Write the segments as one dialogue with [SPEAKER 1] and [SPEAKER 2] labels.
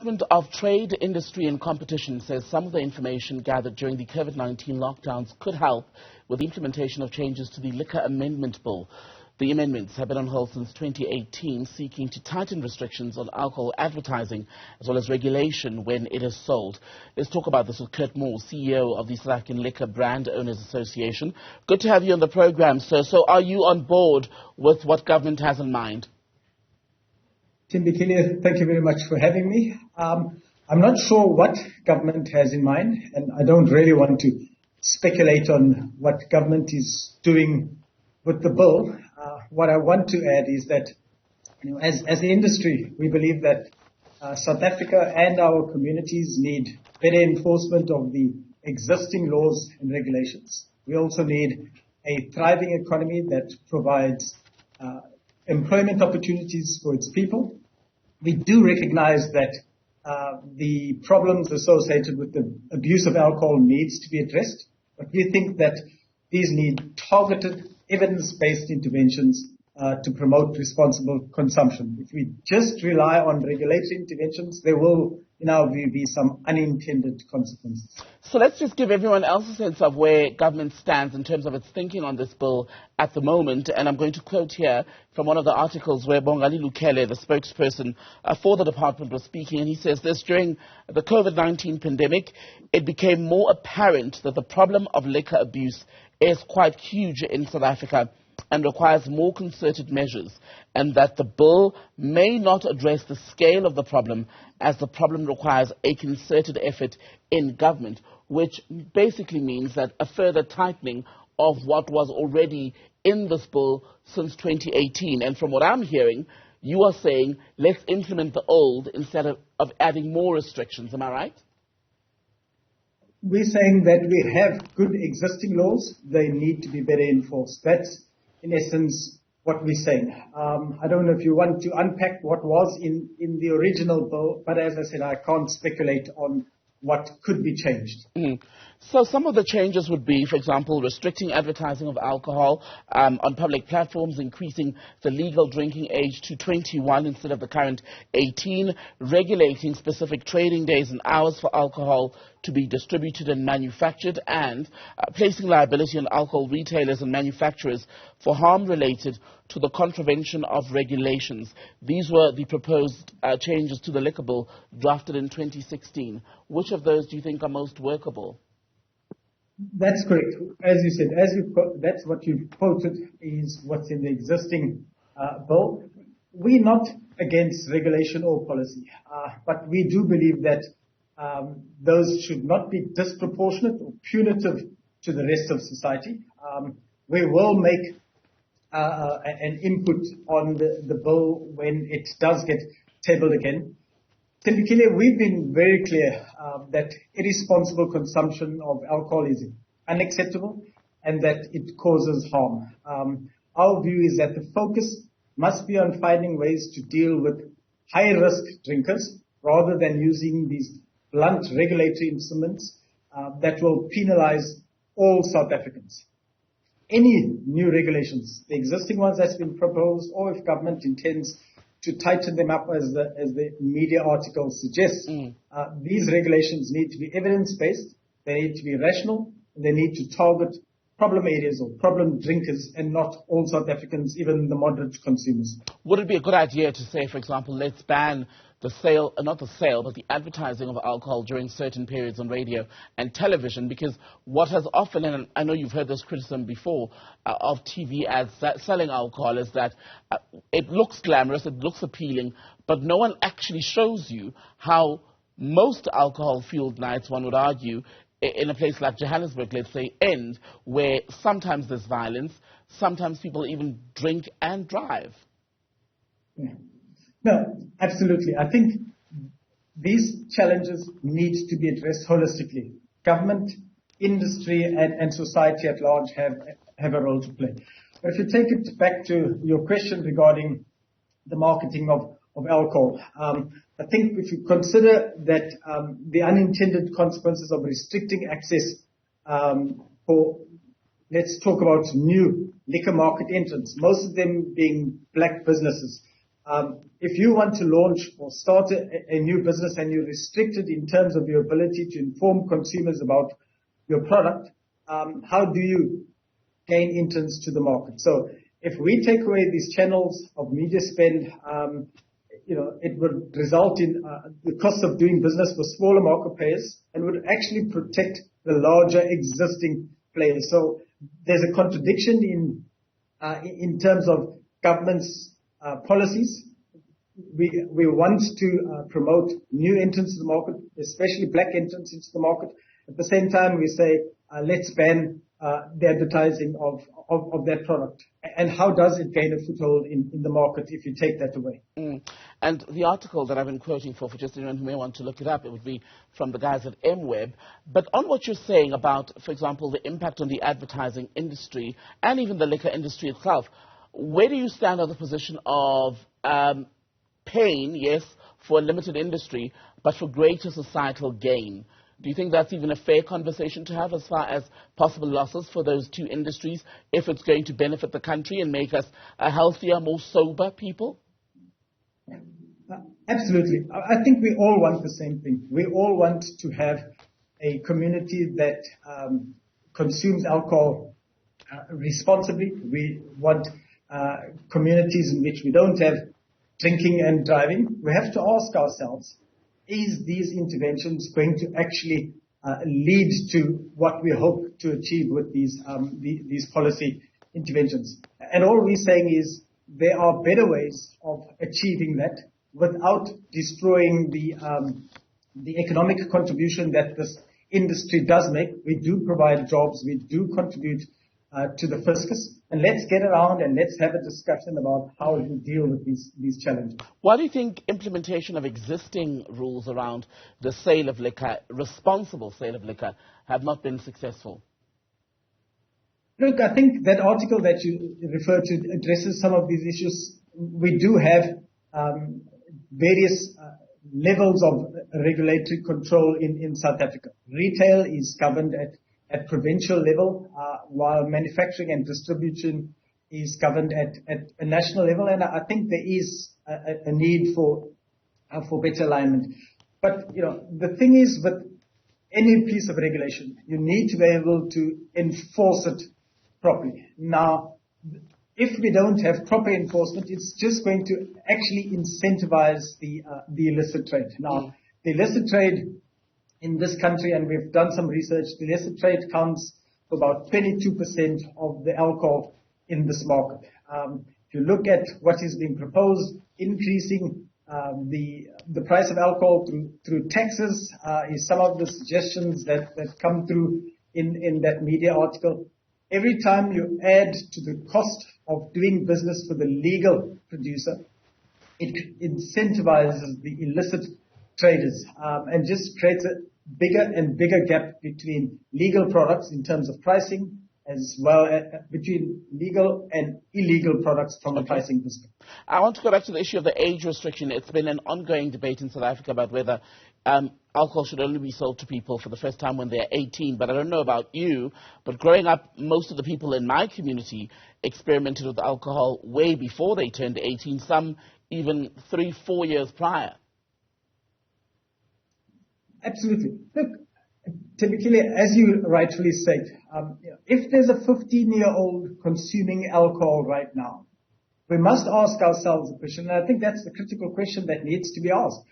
[SPEAKER 1] Department of Trade, Industry and Competition says some of the information gathered during the Covid-19 lockdowns could help with the implementation of changes to the Liquor Amendment Bill. The amendments have been on hold since 2018, seeking to tighten restrictions on alcohol advertising as well as regulation when it is sold. Let's talk about this with Kurt Moore, CEO of the South African Liquor Brand Owners Association. Good to have you on the program, sir. So are you on board with what government has in mind?
[SPEAKER 2] Timbikile, thank you very much for having me. I'm not sure what government has in mind, and I don't really want to speculate on what government is doing with the bill. What I want to add is that, as the industry, we believe that South Africa and our communities need better enforcement of the existing laws and regulations. We also need a thriving economy that provides employment opportunities for its people. We do recognize that the problems associated with the abuse of alcohol needs to be addressed, but we think that these need targeted, evidence-based interventions to promote responsible consumption. If we just rely on regulatory interventions, there will, in our view, be some unintended consequences.
[SPEAKER 1] So let's just give everyone else a sense of where government stands in terms of its thinking on this bill at the moment. And I'm going to quote here from one of the articles where Bongali Lukele, the spokesperson for the department, was speaking. And he says this: during the COVID-19 pandemic, it became more apparent that the problem of liquor abuse is quite huge in South Africa and requires more concerted measures, and that the bill may not address the scale of the problem, as the problem requires a concerted effort in government, which basically means that a further tightening of what was already in this bill since 2018. And from what I'm hearing, you are saying let's implement the old instead of adding more restrictions. Am I right?
[SPEAKER 2] We're saying that we have good existing laws. They need to be better enforced. That's, in essence, what we're saying. I don't know if you want to unpack what was in the original bill, but as I said, I can't speculate on what could be changed.
[SPEAKER 1] So some of the changes would be, for example, restricting advertising of alcohol on public platforms, increasing the legal drinking age to 21 instead of the current 18, regulating specific trading days and hours for alcohol to be distributed and manufactured, and placing liability on alcohol retailers and manufacturers for harm related to the contravention of regulations. These were the proposed changes to the liquor bill drafted in 2016. Which of those do you think are most workable?
[SPEAKER 2] That's correct. As you said, that's what you quoted is what's in the existing bill. We're not against regulation or policy, but we do believe that those should not be disproportionate or punitive to the rest of society. We will make an input on the bill when it does get tabled again. Timbikile, we've been very clear that irresponsible consumption of alcohol is unacceptable and that it causes harm. Our view is that the focus must be on finding ways to deal with high-risk drinkers rather than using these blunt regulatory instruments that will penalize all South Africans. Any new regulations, the existing ones that's been proposed, or if government intends to tighten them up as the media article suggests, these regulations need to be evidence-based, they need to be rational, and they need to target problem areas or problem drinkers and not all South Africans, even the moderate consumers.
[SPEAKER 1] Would it be a good idea to say, for example, let's ban the sale, not the sale, but the advertising of alcohol during certain periods on radio and television? Because what has often, and I know you've heard this criticism before, of TV ads selling alcohol is that it looks glamorous, it looks appealing, but no one actually shows you how most alcohol-fueled nights, one would argue, in a place like Johannesburg, let's say, end, where sometimes there's violence, sometimes people even drink and drive.
[SPEAKER 2] Yeah. No, absolutely. I think these challenges need to be addressed holistically. Government, industry, and society at large have a role to play. But if you take it back to your question regarding the marketing of alcohol, I think if you consider that the unintended consequences of restricting access let's talk about new liquor market entrants, most of them being black businesses, If you want to launch or start a new business and you're restricted in terms of your ability to inform consumers about your product, how do you gain entrance to the market? So if we take away these channels of media spend, it would result in the cost of doing business for smaller market players and would actually protect the larger existing players. So there's a contradiction in terms of government's policies. We want to promote new entrants to the market, especially black entrants into the market. At the same time, we say, let's ban the advertising of that product. And how does it gain a foothold in the market if you take that away?
[SPEAKER 1] And the article that I've been quoting for just anyone who may want to look it up, it would be from the guys at MWeb. But on what you're saying about, for example, the impact on the advertising industry and even the liquor industry itself, where do you stand on the position of pain, yes, for a limited industry, but for greater societal gain? Do you think that's even a fair conversation to have as far as possible losses for those two industries if it's going to benefit the country and make us a healthier, more sober people?
[SPEAKER 2] Absolutely. I think we all want the same thing. We all want to have a community that consumes alcohol responsibly. We want communities in which we don't have drinking and driving. We have to ask ourselves, is these interventions going to actually lead to what we hope to achieve with these policy interventions? And all we're saying is there are better ways of achieving that without destroying the economic contribution that this industry does make. We do provide jobs. We do contribute to the fiscus. And let's get around and let's have a discussion about how we deal with these challenges.
[SPEAKER 1] Why do you think implementation of existing rules around the sale of liquor, responsible sale of liquor, have not been successful?
[SPEAKER 2] Look, I think that article that you referred to addresses some of these issues. We do have various levels of regulatory control in South Africa. Retail is governed at provincial level, while manufacturing and distribution is governed at a national level. And I think there is a need for better alignment. But, the thing is, with any piece of regulation, you need to be able to enforce it properly. Now, if we don't have proper enforcement, it's just going to actually incentivize the illicit trade. Now, the illicit trade in this country, and we've done some research, the illicit trade counts for about 22% of the alcohol in this market. If you look at what is being proposed, increasing the price of alcohol through taxes is some of the suggestions that come through in that media article. Every time you add to the cost of doing business for the legal producer, it incentivizes the illicit traders and just creates a bigger and bigger gap between legal products in terms of pricing, as well as between legal and illegal products from a pricing perspective.
[SPEAKER 1] I want to go back to the issue of the age restriction. It's been an ongoing debate in South Africa about whether alcohol should only be sold to people for the first time when they're 18. But I don't know about you, but growing up, most of the people in my community experimented with alcohol way before they turned 18, some even 3-4 years prior.
[SPEAKER 2] Absolutely. Look, typically, as you rightfully said, if there's a 15-year-old consuming alcohol right now, we must ask ourselves a question, and I think that's the critical question that needs to be asked.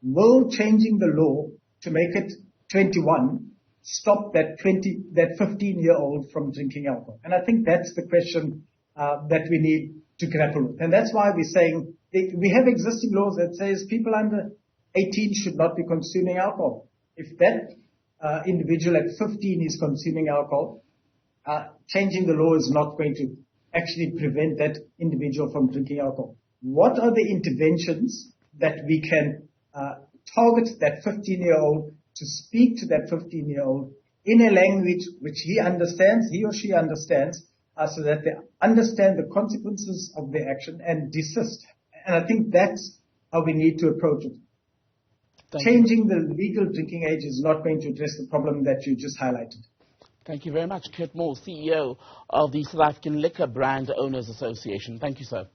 [SPEAKER 2] Will changing the law to make it 21 stop that 15-year-old from drinking alcohol? And I think that's the question that we need to grapple with. And that's why we're saying we have existing laws that says people under 18 should not be consuming alcohol. If that individual at 15 is consuming alcohol, changing the law is not going to actually prevent that individual from drinking alcohol. What are the interventions that we can target that 15-year-old to speak to that 15-year-old in a language which he or she understands, so that they understand the consequences of their action and desist. And I think that's how we need to approach it. Changing the legal drinking age is not going to address the problem that you just highlighted.
[SPEAKER 1] Thank you very much. Kurt Moore, CEO of the South African Liquor Brand Owners Association. Thank you, sir.